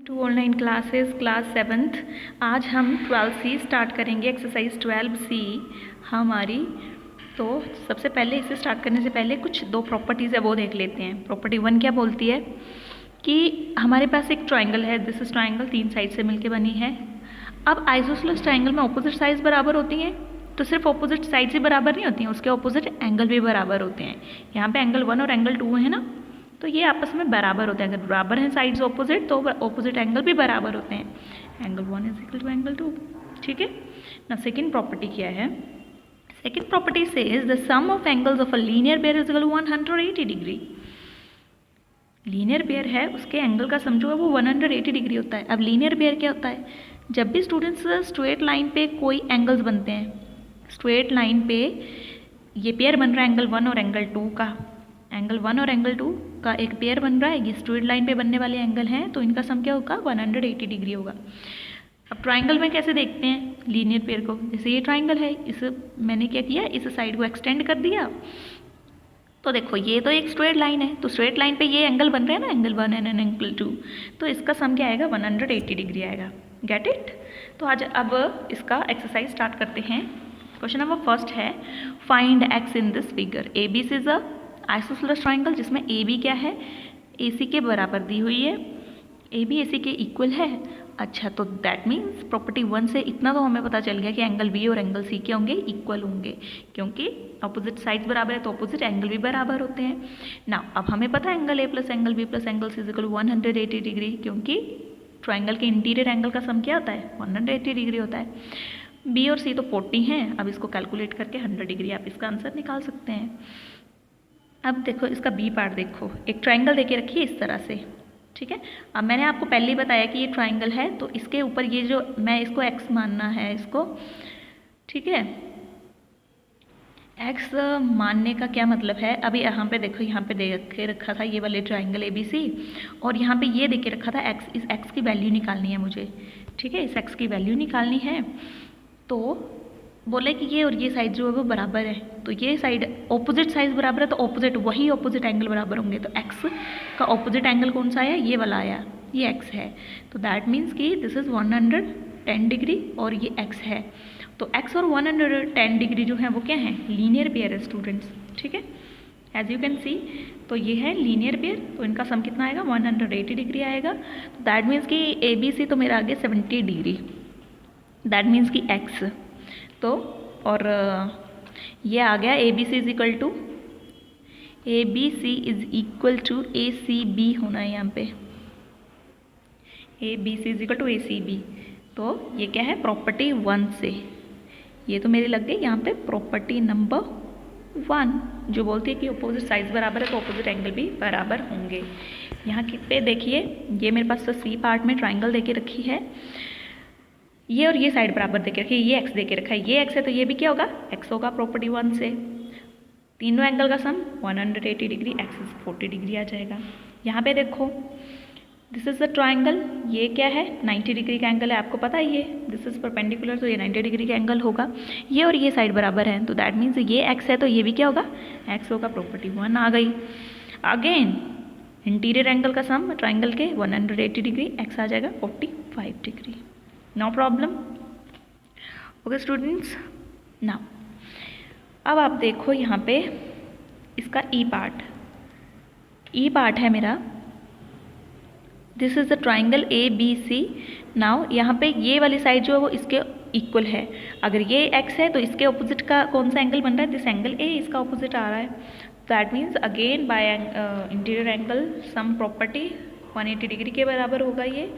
To online classes class 7th। आज हम 12C start करेंगे, एक्सरसाइज 12C हमारी। तो सबसे पहले इसे स्टार्ट करने से पहले कुछ दो प्रॉपर्टीज़ है वो देख लेते हैं। प्रॉपर्टी 1 क्या बोलती है कि हमारे पास एक ट्राइंगल है, दिस इज ट्राइंगल, 3 साइड से मिलकर बनी है। अब आइसोसेलेस ट्राइंगल में ऑपोजिट साइड्स बराबर होती हैं, तो सिर्फ ऑपोजिट साइड से बराबर नहीं होती हैं, उसके ऑपोजिट एंगल भी बराबर होते हैं। यहाँ पे एंगल 1 और एंगल 2 है ना, तो ये आपस में बराबर होते हैं। अगर बराबर हैं साइड्स ऑपोजिट तो ऑपोजिट एंगल भी बराबर होते हैं। Angle 1 is equal to angle 2, ठीक है ना। सेकेंड प्रॉपर्टी क्या है? Second property says the sum of angles of a linear pair is equal to 180 degree. Linear pair है, उसके एंगल का सम जो है वो 180 डिग्री होता है। अब लीनियर पेयर क्या होता है? जब भी स्टूडेंट्स स्ट्रेट लाइन पे कोई एंगल्स बनते हैं, स्ट्रेट लाइन पे ये पेयर बन रहा है एंगल 1 और एंगल 2 का, एंगल 1 और एंगल 2 का एक पेयर बन रहा है, ये स्ट्रेट लाइन पे बनने वाले एंगल हैं, तो इनका सम क्या होगा? 180 डिग्री होगा। अब ट्राइंगल में कैसे देखते हैं लीनियर पेयर को? जैसे ये ट्राइंगल है, इस मैंने क्या किया, इस साइड को एक्सटेंड कर दिया, तो देखो ये तो एक स्ट्रेट लाइन है, तो स्ट्रेट लाइन पे ये एंगल बन रहे हैं ना, एंगल 1 एंड एंगल 2, तो इसका सम क्या आएगा? 180 डिग्री आएगा। Get it? तो आज अब इसका एक्सरसाइज स्टार्ट करते हैं। क्वेश्चन नंबर फर्स्ट है, find x in this figure. A B is a isosceles triangle जिसमें ए बी क्या है? ए सी के बराबर दी हुई है, ए बी ए सी के इक्वल है। अच्छा, तो दैट मीन्स प्रॉपर्टी 1 से इतना तो हमें पता चल गया कि एंगल बी और एंगल सी के होंगे? इक्वल होंगे, क्योंकि अपोजिट साइड्स बराबर है तो अपोजिट एंगल भी बराबर होते हैं ना। अब हमें पता है angle A plus angle B plus angle C is equal 180 degree, क्योंकि ट्राइंगल के इंटीरियर एंगल का सम क्या होता है? 180 डिग्री होता है। बी और सी तो 40 हैं, अब इसको कैलकुलेट करके 100 डिग्री आप इसका आंसर निकाल सकते हैं। अब देखो इसका बी पार्ट देखो, एक ट्राइंगल देके रखिए इस तरह से, ठीक है। अब मैंने आपको पहले ही बताया कि ये ट्राइंगल है, तो इसके ऊपर ये जो मैं इसको एक्स मानना है इसको, ठीक है। एक्स मानने का क्या मतलब है? अभी यहाँ पे देखो, यहाँ पे दे के रखा था ये वाले ट्राइंगल ए बी सी, और यहाँ पे ये दे के रखा था एक्स। इस एक्स की वैल्यू निकालनी है मुझे, ठीक है, इस एक्स की वैल्यू निकालनी है। तो बोले कि ये और ये साइड जो है वो बराबर है, तो ये साइड ऑपोजिट साइड बराबर है, तो ऑपोजिट वही ऑपोजिट एंगल बराबर होंगे। तो एक्स का ऑपोजिट एंगल कौन सा आया? ये वाला आया, ये एक्स है। तो दैट मीन्स कि दिस इज़ 110 डिग्री और ये एक्स है। तो एक्स और 110 डिग्री जो है वो क्या है? लीनियर पेयर है स्टूडेंट्स, ठीक है, एज यू कैन सी। तो ये है लीनियर पेयर, तो इनका सम कितना आएगा? 180 डिग्री आएगा। तो दैट मीन्स कि ए बी सी तो मेरा आ गया 70 डिग्री, दैट मीन्स कि एक्स। तो और ये आ गया A B C is equal to, A B C is equal to A C B होना है यहाँ पे, A B C is equal to A C B. तो ये क्या है? प्रॉपर्टी 1 से, ये तो मेरी लग गई यहाँ पे प्रॉपर्टी नंबर 1, जो बोलती है कि अपोजिट साइड्स बराबर है तो अपोजिट एंगल भी बराबर होंगे। यहाँ पे देखिए, ये मेरे पास तो सी पार्ट में ट्राइंगल देके रखी है, ये और ये साइड बराबर देके रखी है, ये एक्स देके रखा है, ये एक्स है तो ये भी क्या होगा? एक्स होगा प्रॉपर्टी 1 से। तीनों एंगल का सम 180 डिग्री, एक्स इज 40 डिग्री आ जाएगा। यहाँ पे देखो, दिस इज द ट्राइंगल, ये क्या है? 90 डिग्री का एंगल है, आपको पता है ये, दिस इज परपेंडिकुलर, तो ये 90 डिग्री का एंगल होगा। ये और ये साइड बराबर है, तो दैट मीन्स ये एक्स है तो ये भी क्या होगा? एक्स होगा, प्रॉपर्टी 1 आ गई। अगेन इंटीरियर एंगल का सम ट्राइंगल के 180 डिग्री, एक्स आ जाएगा 45 degree. No problem, okay students. Now अब आप देखो यहाँ पे इसका ई पार्ट, ई पार्ट है मेरा, this is the triangle A B C. Now यहाँ पे ये वाली साइड जो है वो इसके इक्वल है। अगर ये एक्स है तो इसके ऑपोजिट का कौन सा एंगल बन रहा है? दिस एंगल ए, इसका ऑपोजिट आ रहा है। That means again bye interior angle sum property 180 degree के बराबर होगा ये,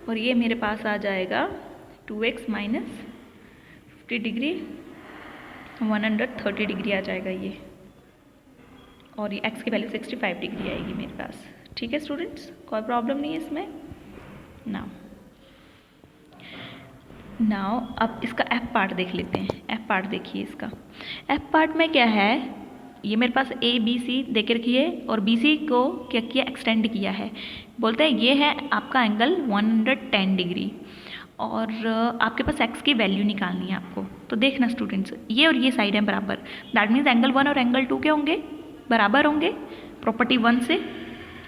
और ये मेरे पास आ जाएगा 2x माइनस 50 डिग्री, 130 डिग्री आ जाएगा ये, और ये x की वैल्यू 65 डिग्री आएगी मेरे पास, ठीक है स्टूडेंट्स, कोई प्रॉब्लम नहीं है इसमें। नाउ अब इसका f पार्ट देख लेते हैं। f पार्ट देखिए, इसका f पार्ट में क्या है? ये मेरे पास ए बी सी दे के रखी है, और बी सी को क्या किया? एक्सटेंड किया है। बोलते हैं ये है आपका एंगल 110 डिग्री, और आपके पास x की वैल्यू निकालनी है आपको। तो देखना स्टूडेंट्स, ये और ये साइड है बराबर, दैट मीन्स एंगल 1 और एंगल 2 के होंगे? बराबर होंगे, प्रॉपर्टी 1 से।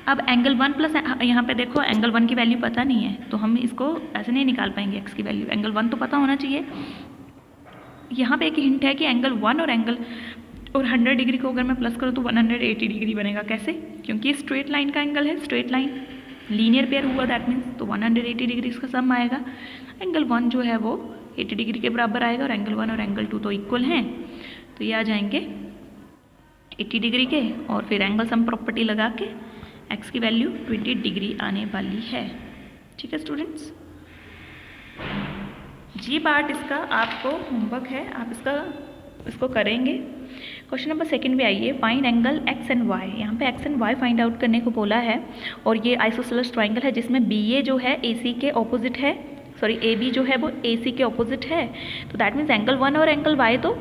अब एंगल 1 प्लस यहाँ पे देखो एंगल 1 की वैल्यू पता नहीं है तो हम इसको ऐसे नहीं निकाल पाएंगे एक्स की वैल्यू। एंगल 1 तो पता होना चाहिए। यहाँ पे एक हिंट है कि एंगल 1 और 100 डिग्री को अगर मैं प्लस करूँ तो 180 डिग्री बनेगा। कैसे? क्योंकि ये स्ट्रेट लाइन का एंगल है, स्ट्रेट लाइन लीनियर पेयर हुआ दैट मीन्स, तो 180 डिग्री इसका सम आएगा। एंगल 1 जो है वो 80 डिग्री के बराबर आएगा और एंगल 1 और एंगल 2 तो इक्वल हैं, तो ये आ जाएंगे 80 डिग्री के। और फिर एंगल सम प्रॉपर्टी लगा के एक्स की वैल्यू 20 डिग्री आने वाली है। ठीक है स्टूडेंट्स, जी पार्ट इसका आपको होमवर्क है, आप इसको करेंगे। क्वेश्चन नंबर 2 पे आइए, find angle x and y. यहाँ पे x and y find out करने को बोला है और ये आइसोसेलेस ट्राइंगल है जिसमें बी ए जो है ए सी के ऑपोजिट है, सॉरी ए बी जो है वो ए सी के ऑपोजिट है, तो दैट मीन्स एंगल 1 और एंगल वाई तो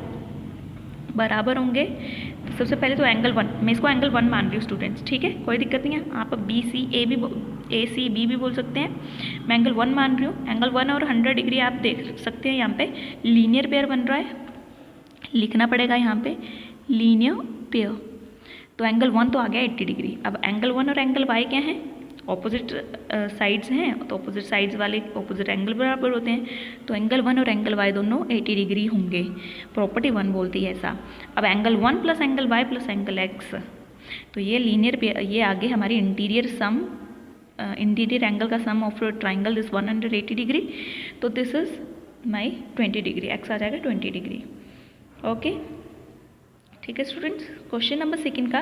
बराबर होंगे। तो सबसे पहले तो एंगल 1, मैं इसको एंगल 1 मान रही हूँ स्टूडेंट्स, ठीक है, कोई दिक्कत नहीं है। आप बी सी ए सी बी भी बोल सकते हैं, मैं एंगल 1 मान रही हूँ। एंगल 1 और 100 डिग्री आप देख सकते हैं, यहाँ पे लीनियर पेयर बन रहा है, लिखना पड़ेगा यहाँ पे लीनियर पेयर। तो एंगल 1 तो आ गया 80 डिग्री। अब एंगल 1 और एंगल वाई क्या हैं? ऑपोजिट साइड्स हैं, तो ऑपोजिट साइड्स वाले ऑपोजिट एंगल बराबर होते हैं, तो एंगल 1 और एंगल वाई दोनों 80 डिग्री होंगे। प्रॉपर्टी 1 बोलती है ऐसा। अब angle 1 plus angle y plus angle x, तो ये लीनियर पेयर, ये आगे हमारी इंटीरियर एंगल का sum of triangle this 180 degree, तो this is my 20 degree, X आ जाएगा 20 डिग्री। ओके, ठीक है स्टूडेंट्स, क्वेश्चन नंबर 2 का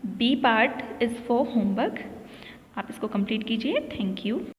B part is for homework, आप इसको कंप्लीट कीजिए। Thank you.